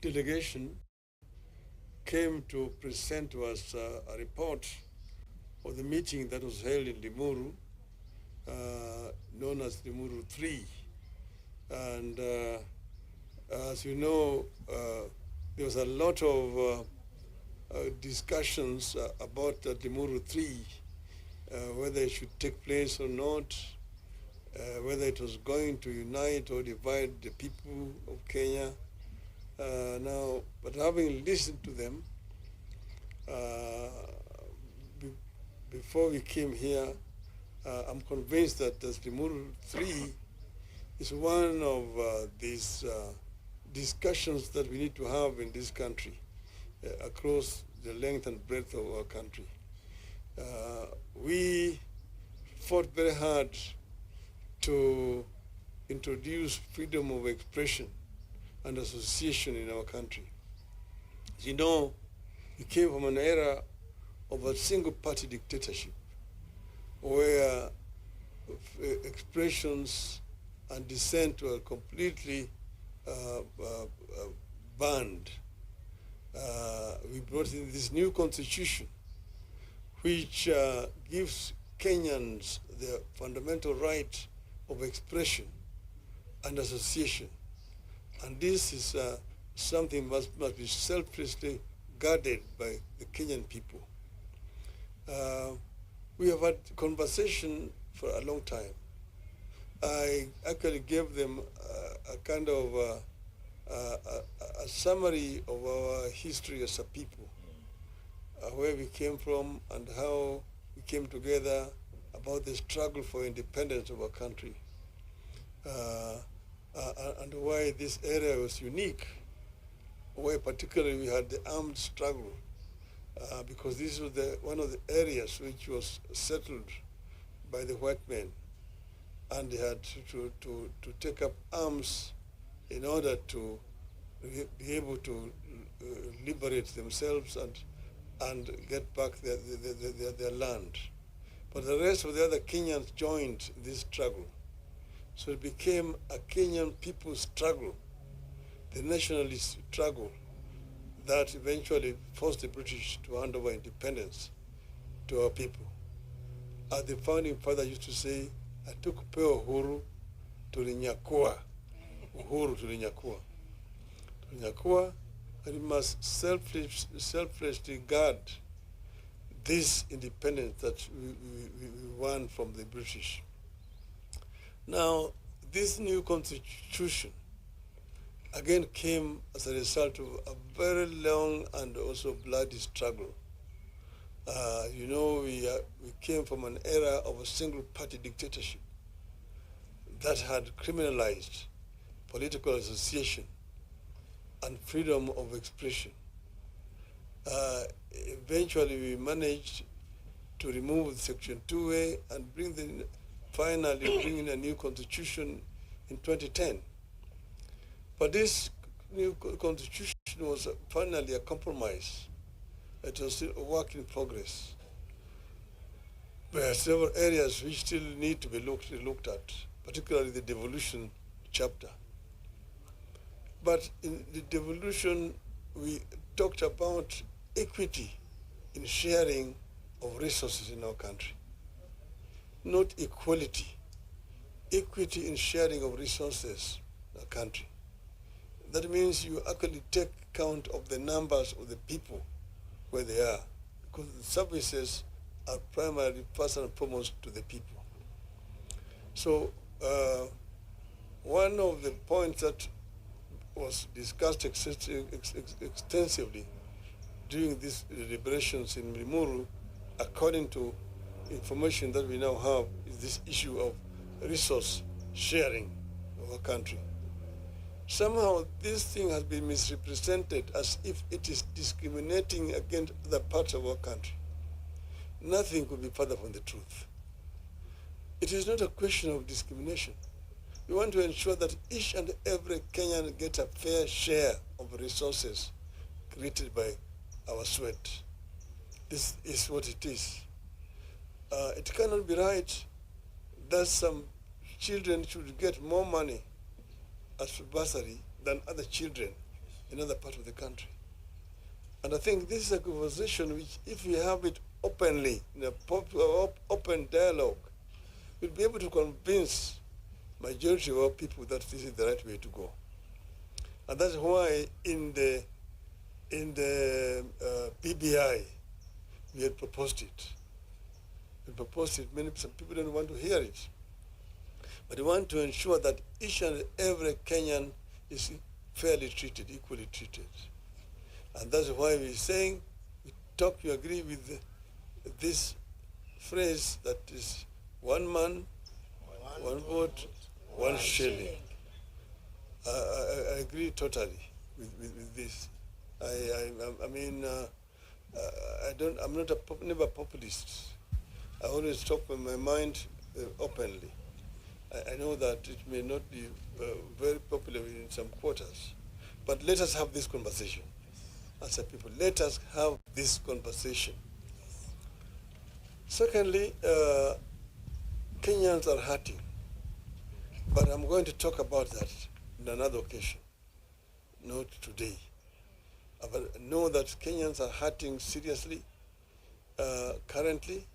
delegation came to present to us a report of the meeting that was held in Limuru, known as Limuru 3. And as you know, there was a lot of discussions about Limuru 3, whether it should take place or not, whether it was going to unite or divide the people of Kenya. But having listened to them, before we came here, I'm convinced that the Limuru 3 is one of these discussions that we need to have in this country, across the length and breadth of our country. We fought very hard to introduce freedom of expression and association in our country. As you know, we came from an era of a single-party dictatorship where expressions and dissent were completely banned. We brought in this new constitution which gives Kenyans the fundamental right of expression and association. And this is something must be selflessly guarded by the Kenyan people. We have had conversation for a long time. I actually gave them a kind of a summary of our history as a people, where we came from and how we came together, about the struggle for independence of our country, and why this area was unique, where particularly we had the armed struggle, because this was one of the areas which was settled by the white men, and they had to take up arms in order to be able to liberate themselves and get back their land. But the rest of the other Kenyans joined this struggle. So it became a Kenyan people's struggle, the nationalist struggle, that eventually forced the British to hand over independence to our people. As the founding father used to say, "Hatukupea uhuru, tulinyakua." Uhuru tulinyakua. Tulinyakua, and we must selflessly guard this independence that we won from the British. Now, this new constitution again came as a result of a very long and also bloody struggle. You know, we came from an era of a single-party dictatorship that had criminalized political association and freedom of expression. Eventually, we managed to remove Section 2A and finally bring in a new constitution in 2010. But this new constitution was finally a compromise. It was still a work in progress. There are several areas which still need to be looked at, particularly the devolution chapter. But in the devolution, we talked about equity in sharing of resources in our country, not equality. Equity in sharing of resources in our country. That means you actually take count of the numbers of the people where they are, because the services are primarily first and foremost to the people. So one of the points that was discussed extensively during these deliberations in Limuru, according to information that we now have, is this issue of resource sharing of our country. Somehow this thing has been misrepresented as if it is discriminating against other parts of our country. Nothing could be further from the truth. It is not a question of discrimination. We want to ensure that each and every Kenyan gets a fair share of resources created by our sweat. This is what it is. It cannot be right that some children should get more money as bursary than other children in other parts of the country. And I think this is a conversation which, if we have it openly, in a open dialogue, we'll be able to convince majority of our people that this is the right way to go. And that's why in the PBI, we had proposed it. We proposed it, some people don't want to hear it. But we want to ensure that each and every Kenyan is fairly treated, equally treated. And that's why we're saying, you agree with this phrase that is one man, one vote, one shilling. I agree totally with this. I'm not never a populist. I always talk with my mind openly. I know that it may not be very popular in some quarters, but let us have this conversation. As a people, let us have this conversation. Secondly, Kenyans are hurting, but I'm going to talk about that on another occasion, not today. But know that Kenyans are hurting seriously currently,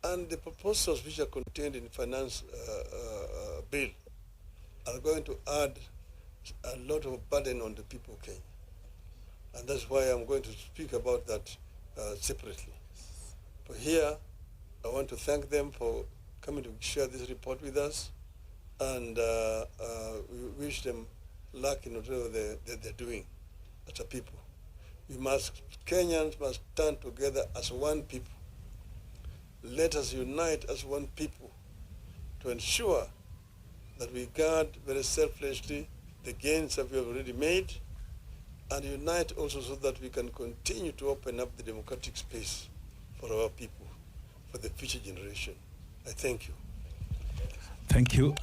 and the proposals which are contained in the finance bill are going to add a lot of burden on the people of Kenya. And that's why I'm going to speak about that separately. But here, I want to thank them for coming to share this report with us, and we wish them luck in whatever they're doing as a people. Kenyans must stand together as one people. Let us unite as one people to ensure that we guard very selflessly the gains that we have already made, and unite also so that we can continue to open up the democratic space for our people, for the future generation. I thank you. Thank you.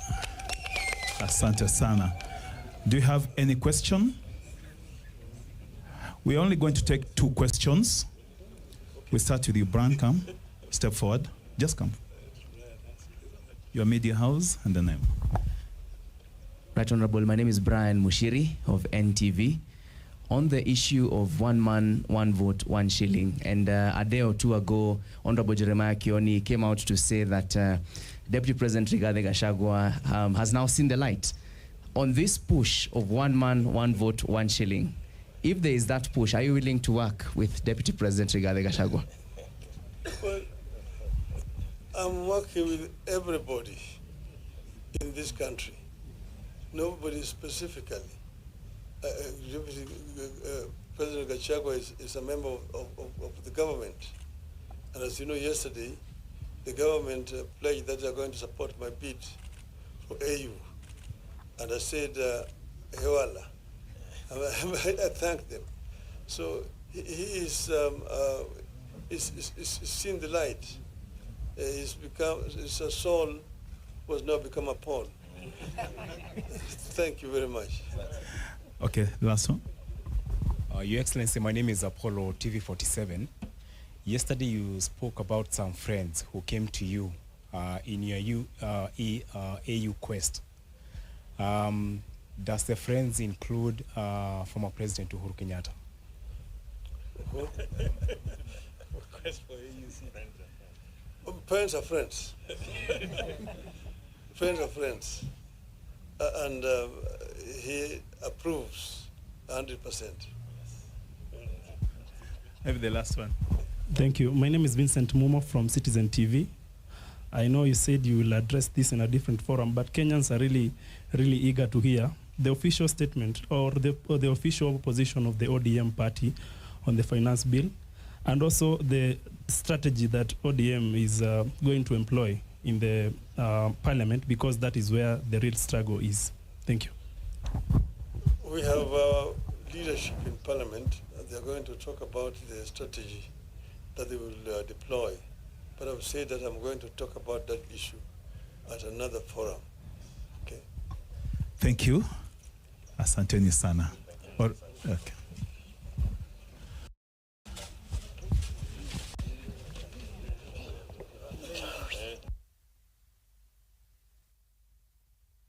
Asante sana. Do you have any question? We're only going to take 2 questions. We start with you, Brian. Come. Step forward. Just come. Your media house and the name. Right Honorable, my name is Brian Mushiri of NTV. On the issue of one man, one vote, one shilling, and a day or two ago, Honorable Jeremiah Kioni came out to say that Deputy President Rigathi Gachagua has now seen the light on this push of one man, one vote, one shilling. If there is that push, are you willing to work with Deputy President Rigathi Gachagua? Well, I'm working with everybody in this country, nobody specifically. President Gachagua is a member of the government. And as you know, yesterday, the government pledged that they are going to support my bid for AU. And I said, Hewala. I thanked them. So he is seen the light. His soul was now become a pawn. Thank you very much. Okay, last one. Your Excellency, my name is Apollo, TV47. Yesterday you spoke about some friends who came to you in your AU quest. Does the friends include former President Uhuru Kenyatta? Request for AU. Friends are friends. Friends are friends. And he approves 100%. Maybe the last one. Thank you. My name is Vincent Mumo from Citizen TV. I know you said you will address this in a different forum, but Kenyans are really eager to hear the official statement or the official position of the ODM party on the finance bill, and also the strategy that ODM is going to employ in the parliament, because that is where the real struggle is. Thank you. We have leadership in parliament, and they're going to talk about the strategy that they will deploy. But I've said that I'm going to talk about that issue at another forum. Okay. Thank you. Asanteni sana. Okay.